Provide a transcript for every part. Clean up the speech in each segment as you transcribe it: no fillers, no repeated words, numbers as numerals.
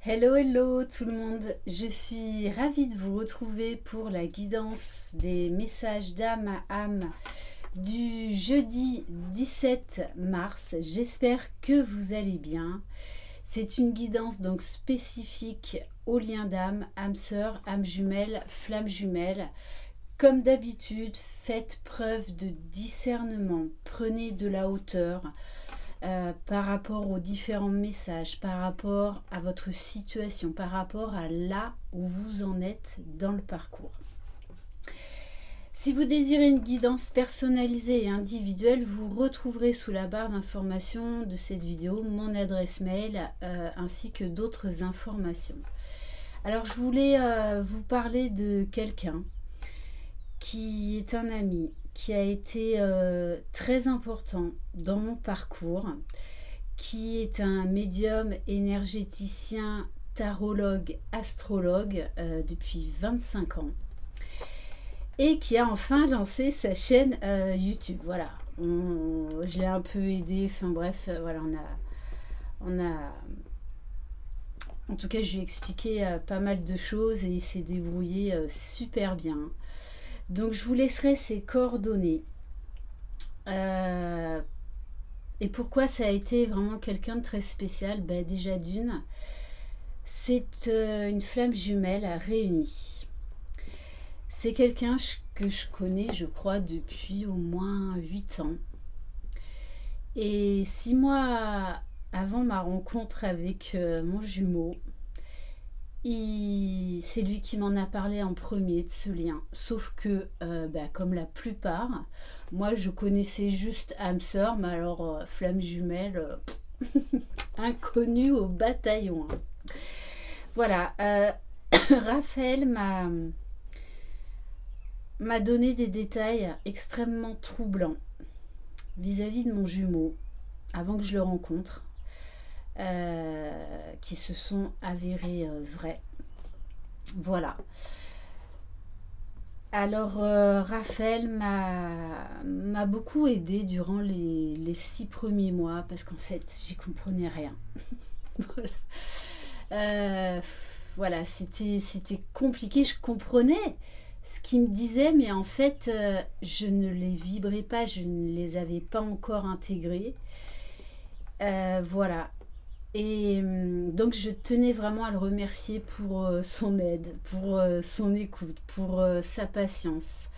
Hello, hello tout le monde, je suis ravie de vous retrouver pour la guidance des messages d'âme à âme du jeudi 17 mars. J'espère que vous allez bien. C'est une guidance donc spécifique aux liens d'âme, âme sœur, âme jumelle, flamme jumelle. Comme d'habitude, faites preuve de discernement, prenez de la hauteur. Par rapport aux différents messages, par rapport à votre situation, par rapport à là où vous en êtes dans le parcours. Si vous désirez une guidance personnalisée et individuelle, vous retrouverez sous la barre d'information de cette vidéo mon adresse mail ainsi que d'autres informations. Alors je voulais vous parler de quelqu'un qui est un ami, qui a été très important dans mon parcours, qui est un médium énergéticien, tarologue, astrologue depuis 25 ans et qui a enfin lancé sa chaîne YouTube. Voilà, je l'ai un peu aidé, enfin bref, voilà, en tout cas je lui ai expliqué pas mal de choses et il s'est débrouillé super bien. Donc je vous laisserai ses coordonnées. Et pourquoi ça a été vraiment quelqu'un de très spécial? Déjà d'une, c'est une flamme jumelle réunie. C'est quelqu'un que je connais, je crois, depuis au moins 8 ans. Et 6 mois avant ma rencontre avec mon jumeau, c'est lui qui m'en a parlé en premier de ce lien. Sauf que, comme la plupart, moi je connaissais juste âme sœur, mais alors flamme jumelle, inconnue au bataillon. Voilà, Raphaël m'a donné des détails extrêmement troublants vis-à-vis de mon jumeau avant que je le rencontre. Qui se sont avérés vrais. Voilà. Alors, Raphaël m'a beaucoup aidé durant les 6 premiers mois parce qu'en fait, j'y comprenais rien. Voilà, c'était compliqué. Je comprenais ce qu'il me disait, mais en fait, je ne les vibrais pas, je ne les avais pas encore intégrés. Voilà. Et donc je tenais vraiment à le remercier pour son aide, pour son écoute, pour sa patience,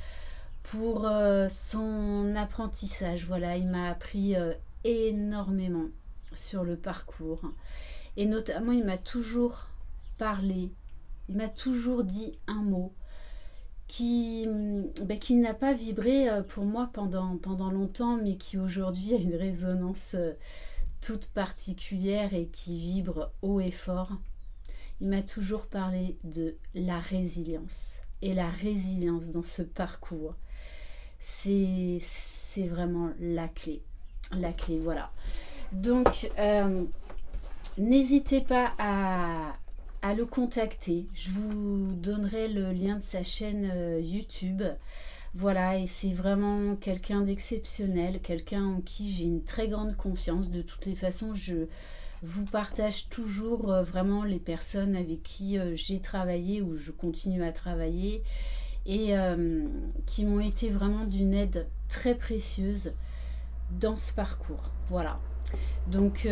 pour son apprentissage. Voilà, il m'a appris énormément sur le parcours. Et notamment, il m'a toujours parlé, il m'a toujours dit un mot qui n'a pas vibré pour moi pendant longtemps, mais qui aujourd'hui a une résonance toute particulière et qui vibre haut et fort. Il m'a toujours parlé de la résilience. Et la résilience dans ce parcours, c'est vraiment la clé. La clé, voilà. Donc, n'hésitez pas à le contacter. Je vous donnerai le lien de sa chaîne YouTube. Voilà, et c'est vraiment quelqu'un d'exceptionnel, quelqu'un en qui j'ai une très grande confiance. De toutes les façons, je vous partage toujours vraiment les personnes avec qui j'ai travaillé ou je continue à travailler et qui m'ont été vraiment d'une aide très précieuse dans ce parcours. Voilà. Donc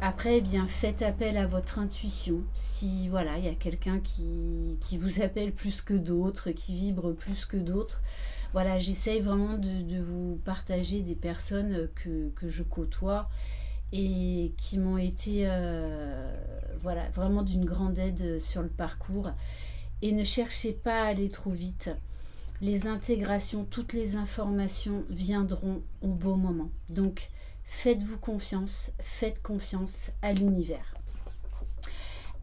après, eh bien, faites appel à votre intuition. Si voilà, il y a quelqu'un qui vous appelle plus que d'autres, qui vibre plus que d'autres. Voilà, j'essaye vraiment de vous partager des personnes que je côtoie et qui m'ont été voilà, vraiment d'une grande aide sur le parcours. Et ne cherchez pas à aller trop vite. Les intégrations, toutes les informations viendront au bon moment. Donc, faites-vous confiance, faites confiance à l'univers.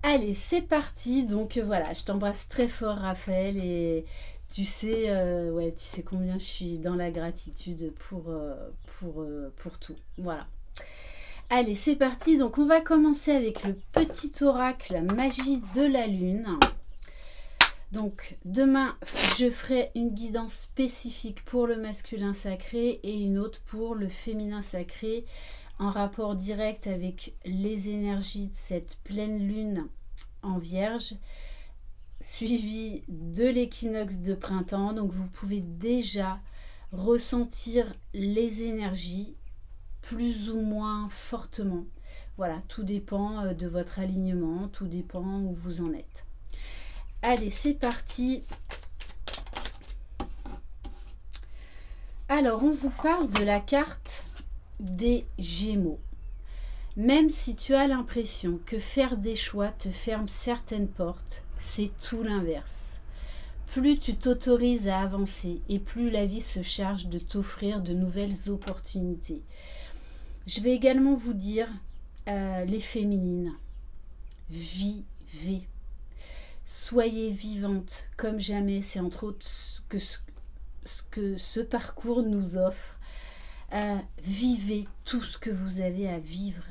Allez, c'est parti. Donc voilà, je t'embrasse très fort, Raphaël, et tu sais, ouais, tu sais combien je suis dans la gratitude pour tout. Voilà. Allez, c'est parti. Donc on va commencer avec le petit oracle, la magie de la lune. Donc demain, je ferai une guidance spécifique pour le masculin sacré et une autre pour le féminin sacré en rapport direct avec les énergies de cette pleine lune en Vierge, suivi de l'équinoxe de printemps. Donc vous pouvez déjà ressentir les énergies plus ou moins fortement. Voilà, tout dépend de votre alignement, tout dépend où vous en êtes. Allez, c'est parti. Alors, on vous parle de la carte des Gémeaux. Même si tu as l'impression que faire des choix te ferme certaines portes, c'est tout l'inverse. Plus tu t'autorises à avancer et plus la vie se charge de t'offrir de nouvelles opportunités. Je vais également vous dire, les féminines, vivez. Soyez vivantes comme jamais, c'est entre autres ce que ce parcours nous offre. Vivez tout ce que vous avez à vivre.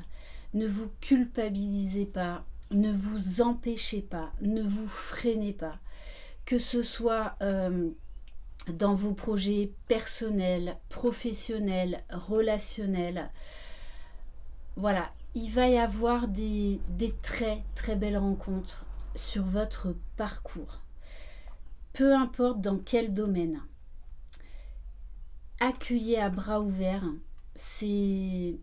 Ne vous culpabilisez pas, ne vous empêchez pas, ne vous freinez pas. Que ce soit dans vos projets personnels, professionnels, relationnels. Voilà, il va y avoir des très très belles rencontres sur votre parcours. Peu importe dans quel domaine. Accueillez à bras ouverts ces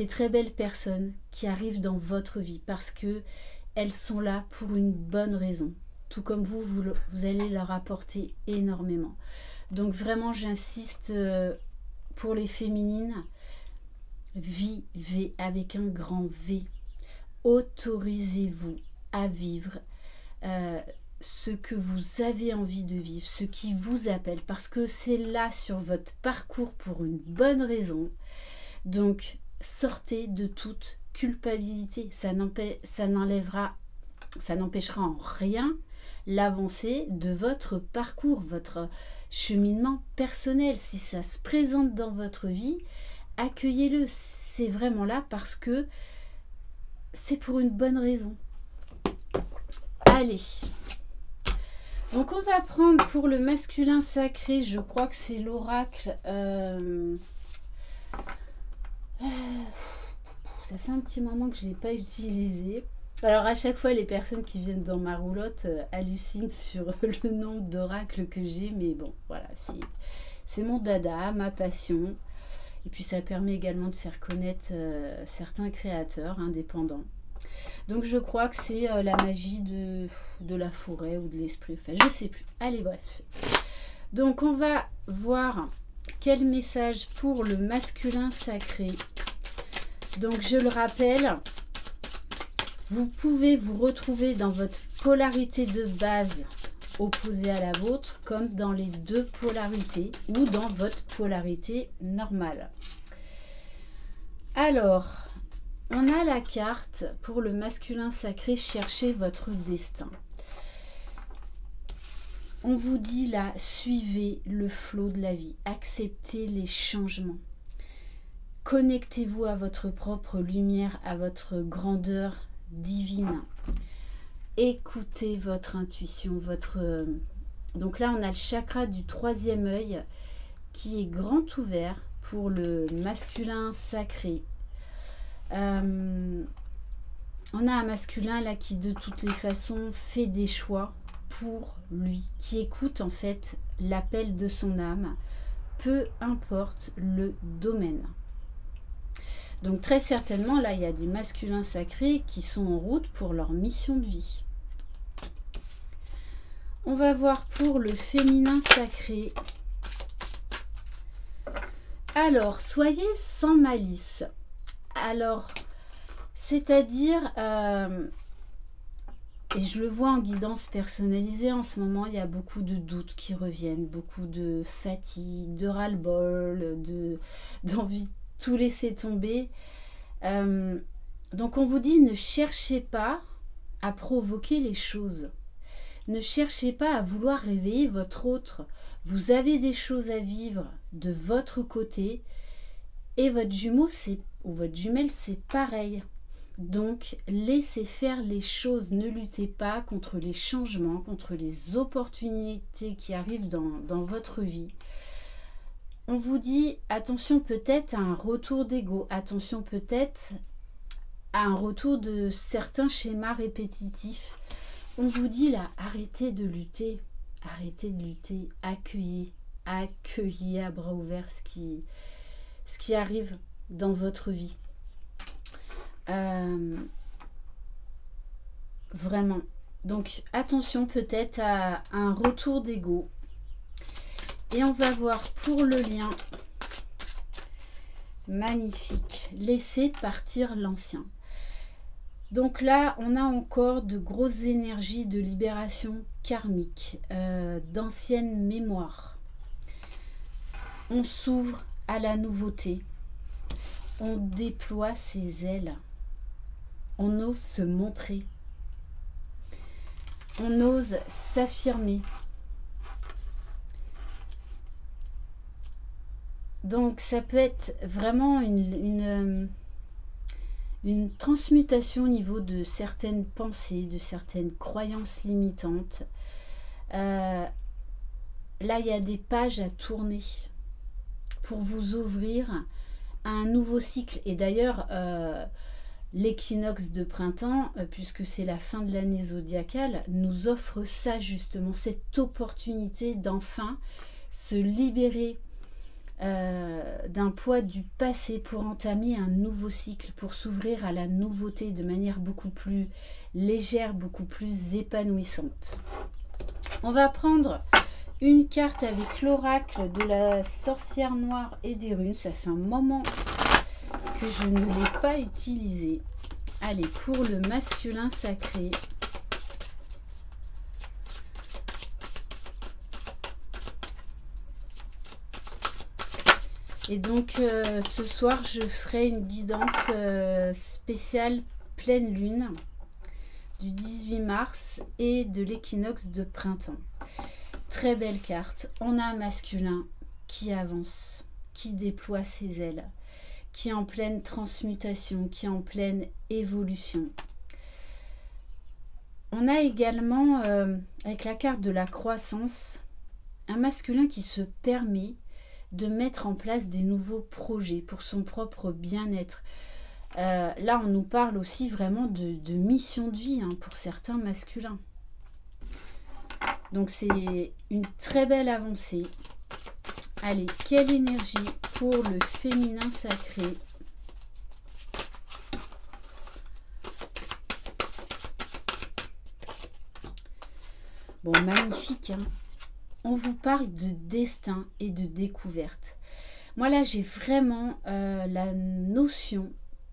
très belles personnes qui arrivent dans votre vie parce que elles sont là pour une bonne raison. Tout comme vous allez leur apporter énormément. Donc vraiment, j'insiste pour les féminines, vivez avec un grand V. Autorisez-vous à vivre ce que vous avez envie de vivre, ce qui vous appelle, parce que c'est là sur votre parcours pour une bonne raison. Donc, sortez de toute culpabilité. Ça n'empêchera en rien l'avancée de votre parcours, votre cheminement personnel. Si ça se présente dans votre vie, accueillez-le. C'est vraiment là parce que c'est pour une bonne raison. Allez. Donc on va prendre pour le masculin sacré, je crois que c'est l'oracle. Ça fait un petit moment que je ne l'ai pas utilisé. Alors à chaque fois, les personnes qui viennent dans ma roulotte hallucinent sur le nombre d'oracles que j'ai. Mais bon, voilà, c'est mon dada, ma passion. Et puis ça permet également de faire connaître certains créateurs indépendants. Donc je crois que c'est la magie de la forêt ou de l'esprit. Enfin, je ne sais plus. Allez, bref. Donc on va voir quel message pour le masculin sacré. Donc je le rappelle, vous pouvez vous retrouver dans votre polarité de base opposée à la vôtre, comme dans les deux polarités ou dans votre polarité normale. Alors, on a la carte pour le masculin sacré, cherchez votre destin. On vous dit là, suivez le flot de la vie, acceptez les changements. Connectez-vous à votre propre lumière, à votre grandeur divine. Écoutez votre intuition, donc là, on a le chakra du troisième œil qui est grand ouvert pour le masculin sacré. On a un masculin là qui de toutes les façons fait des choix pour lui, qui écoute en fait l'appel de son âme, peu importe le domaine. Donc très certainement là il y a des masculins sacrés qui sont en route pour leur mission de vie. On va voir pour le féminin sacré. Alors, soyez sans malice. Alors, c'est-à-dire, et je le vois en guidance personnalisée en ce moment, il y a beaucoup de doutes qui reviennent, beaucoup de fatigue, de ras-le-bol, d'envie de tout laisser tomber. Donc on vous dit, ne cherchez pas à provoquer les choses. Ne cherchez pas à vouloir réveiller votre autre. Vous avez des choses à vivre de votre côté et votre jumeau ou votre jumelle, c'est pareil. Donc, laissez faire les choses. Ne luttez pas contre les changements, contre les opportunités qui arrivent dans votre vie. On vous dit, attention peut-être à un retour d'ego. Attention peut-être à un retour de certains schémas répétitifs. on vous dit là, arrêtez de lutter, accueillez, accueillez à bras ouverts ce qui arrive dans votre vie. Vraiment. Donc attention peut-être à un retour d'ego. Et on va voir pour le lien. Magnifique. Laissez partir l'ancien. Donc là, on a encore de grosses énergies de libération karmique, d'anciennes mémoires. On s'ouvre à la nouveauté. On déploie ses ailes. On ose se montrer. On ose s'affirmer. Donc ça peut être vraiment une transmutation au niveau de certaines pensées, de certaines croyances limitantes. Là, il y a des pages à tourner pour vous ouvrir à un nouveau cycle. Et d'ailleurs, l'équinoxe de printemps, puisque c'est la fin de l'année zodiacale, nous offre ça justement, cette opportunité d'enfin se libérer d'un poids du passé pour entamer un nouveau cycle, pour s'ouvrir à la nouveauté de manière beaucoup plus légère, beaucoup plus épanouissante. On va prendre une carte avec l'oracle de la sorcière noire et des runes. Ça fait un moment que je ne l'ai pas utilisé. Allez, pour le masculin sacré. Et donc ce soir je ferai une guidance spéciale pleine lune du 18 mars et de l'équinoxe de printemps. Très belle carte. On a un masculin qui avance, qui déploie ses ailes, qui est en pleine transmutation, qui est en pleine évolution. On a également, avec la carte de la croissance, un masculin qui se permet de mettre en place des nouveaux projets pour son propre bien-être. Là, on nous parle aussi vraiment de mission de vie pour certains masculins. Donc, c'est une très belle avancée. Allez, quelle énergie pour le féminin sacré? Bon, magnifique, on vous parle de destin et de découverte. Moi là, j'ai vraiment la notion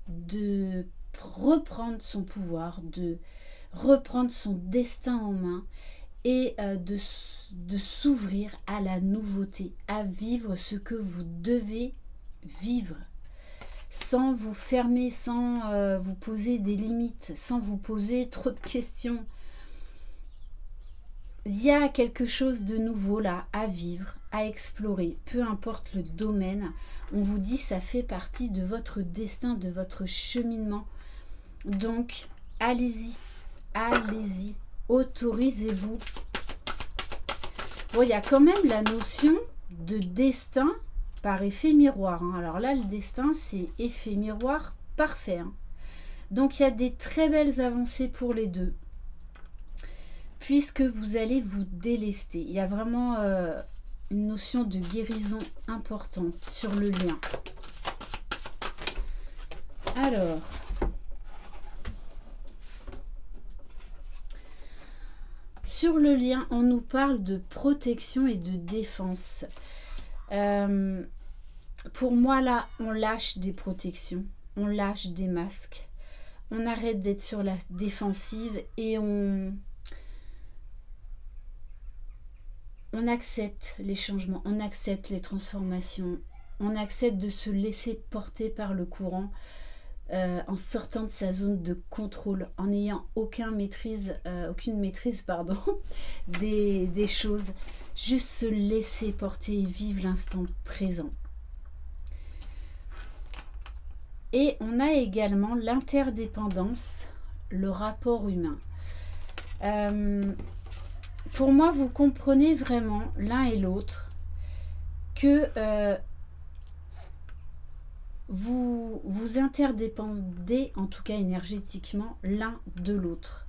de reprendre son pouvoir, de reprendre son destin en main et de s'ouvrir à la nouveauté, à vivre ce que vous devez vivre, sans vous fermer, sans vous poser des limites, sans vous poser trop de questions. Il y a quelque chose de nouveau là à vivre, à explorer, peu importe le domaine. On vous dit ça fait partie de votre destin, de votre cheminement. Donc, allez-y, allez-y, autorisez-vous. Bon, il y a quand même la notion de destin par effet miroir. Alors là, le destin, c'est effet miroir parfait. Donc, il y a des très belles avancées pour les deux, puisque vous allez vous délester. Il y a vraiment une notion de guérison importante sur le lien. Alors, sur le lien, on nous parle de protection et de défense. Pour moi, là, on lâche des protections, on lâche des masques, on arrête d'être sur la défensive et on accepte les changements, on accepte les transformations, on accepte de se laisser porter par le courant en sortant de sa zone de contrôle, en n'ayant aucune maîtrise des choses. Juste se laisser porter et vivre l'instant présent. Et on a également l'interdépendance, le rapport humain. Pour moi, vous comprenez vraiment l'un et l'autre que vous interdépendez, en tout cas énergétiquement, l'un de l'autre.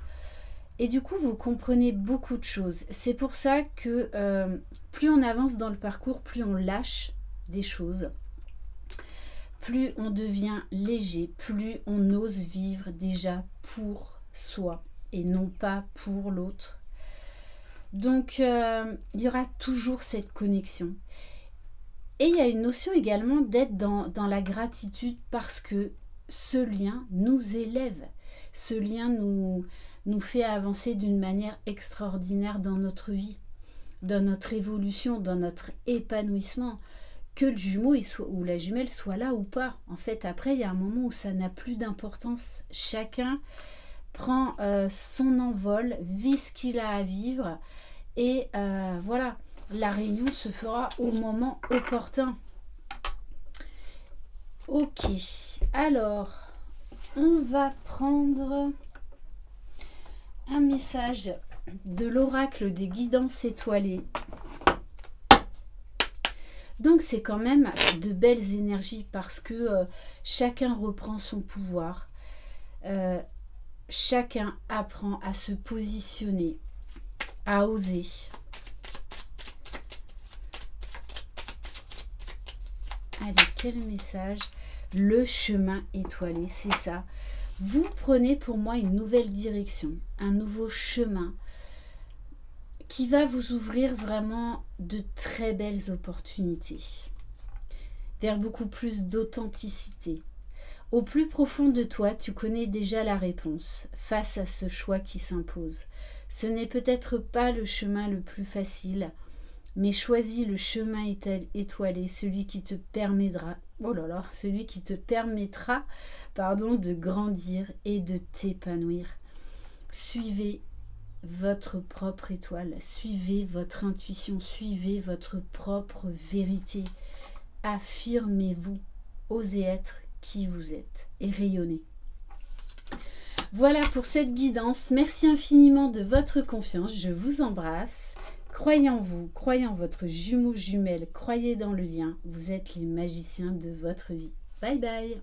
Et du coup, vous comprenez beaucoup de choses. C'est pour ça que plus on avance dans le parcours, plus on lâche des choses, plus on devient léger, plus on ose vivre déjà pour soi et non pas pour l'autre. Donc, il y aura toujours cette connexion. Et il y a une notion également d'être dans la gratitude parce que ce lien nous élève. Ce lien nous fait avancer d'une manière extraordinaire dans notre vie, dans notre évolution, dans notre épanouissement. Que le jumeau ou la jumelle soit là ou pas. En fait, après, il y a un moment où ça n'a plus d'importance. Chacun prend son envol, vit ce qu'il a à vivre et voilà, la réunion se fera au moment opportun. Ok, alors, on va prendre un message de l'oracle des guidances étoilées. Donc c'est quand même de belles énergies parce que chacun reprend son pouvoir. Chacun apprend à se positionner, à oser. Allez, quel message? Le chemin étoilé, c'est ça. Vous prenez pour moi une nouvelle direction, un nouveau chemin qui va vous ouvrir vraiment de très belles opportunités, vers beaucoup plus d'authenticité. Au plus profond de toi, tu connais déjà la réponse face à ce choix qui s'impose. Ce n'est peut-être pas le chemin le plus facile, mais choisis le chemin étoilé, celui qui te permettra, de grandir et de t'épanouir. Suivez votre propre étoile, suivez votre intuition, suivez votre propre vérité. Affirmez-vous, osez être qui vous êtes et rayonnez. Voilà pour cette guidance. Merci infiniment de votre confiance. Je vous embrasse. Croyez en vous, croyez en votre jumeau jumelle, croyez dans le lien. Vous êtes les magiciens de votre vie. Bye bye.